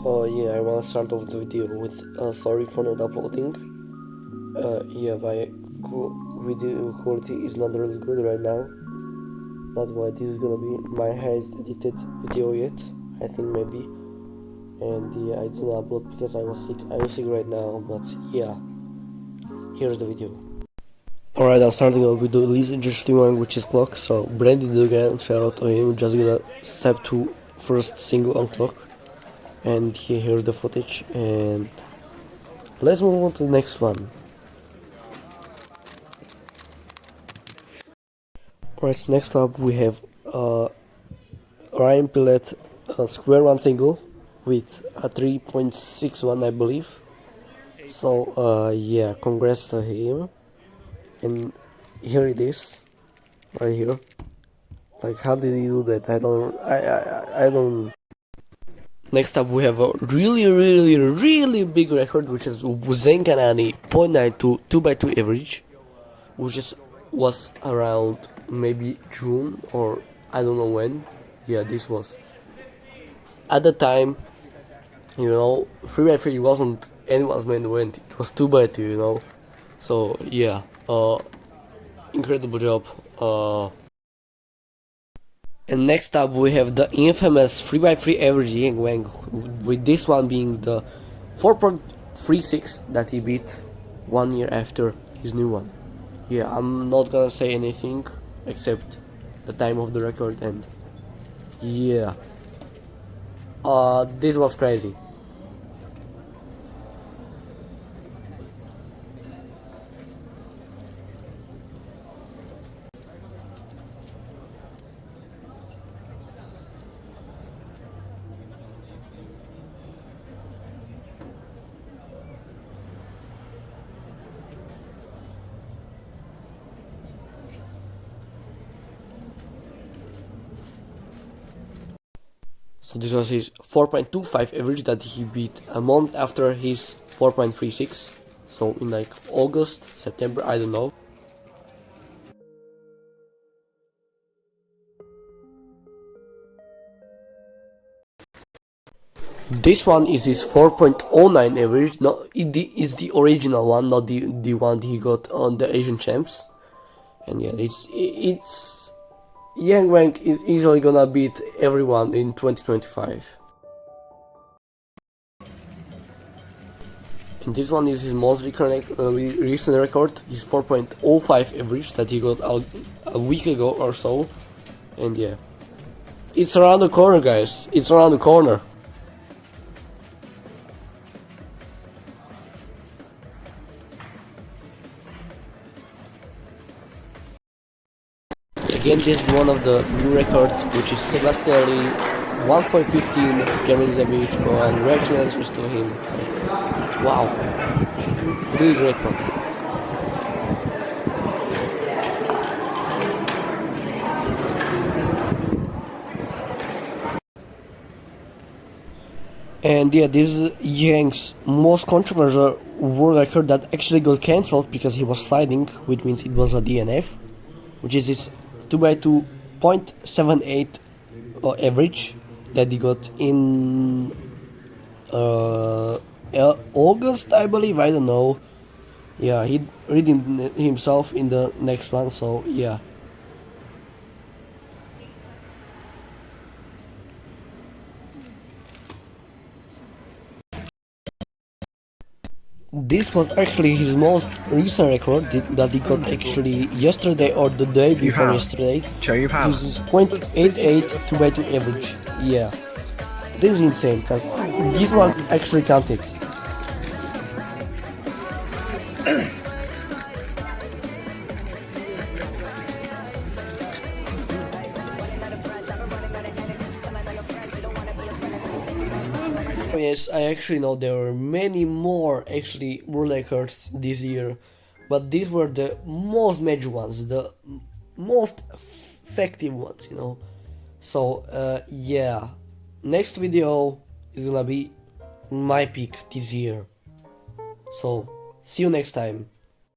Yeah, I wanna start off the video with sorry for not uploading. Yeah, my video quality is not really good right now. That's why this is gonna be my highest edited video yet, I think maybe. And yeah, I didn't upload because I was sick. I'm sick right now, but yeah, here's the video. Alright, I'm starting off with the least interesting one, which is Clock. So Brandy again, shout out to him, just gonna step to first single on Clock. And yeah, here's the footage, and let's move on to the next one. Alright, next up we have Ryan Pillet square one single with a 3.61, I believe. So yeah, congrats to him. And here it is, right here. Like, how did he do that? I don't. Next up we have a really big record, which is Zen Kanani 0.92 2x2 average, which was around maybe June or I don't know when. Yeah, this was at the time, 3x3 wasn't anyone's main event, it was 2x2, so yeah, incredible job. And next up we have the infamous 3x3 average Yang Wang, with this one being the 4.36 that he beat 1 year after his new one. Yeah, I'm not gonna say anything except the time of the record, and yeah, this was crazy. So this was his 4.25 average that he beat a month after his 4.36. So in like August, September, I don't know. This one is his 4.09 average. No, it is the original one, not the one he got on the Asian Champs. And yeah, it's Yang Wang is easily gonna beat everyone in 2025. And this one is his most recent record, his 4.05 average that he got a week ago or so. And yeah, it's around the corner, guys. It's around the corner. Again, this is one of the new records, which is Sebastian 1.15 Germany's average. Congratulations to him. Wow, really great one. And yeah, this is Yang's most controversial world record that actually got cancelled because he was sliding, which means it was a DNF, which is his 2x2 0.78 average that he got in August, I believe. I don't know. Yeah, he redeemed himself in the next one, so yeah. This was actually his most recent record that he got actually yesterday or the day before yesterday. This is 0.88 2x2 average. Yeah, this is insane because this one actually counted. Yes, I actually know there were many more actually world records this year, but these were the most major ones, the most effective ones, So yeah, next video is gonna be my pick this year. So see you next time.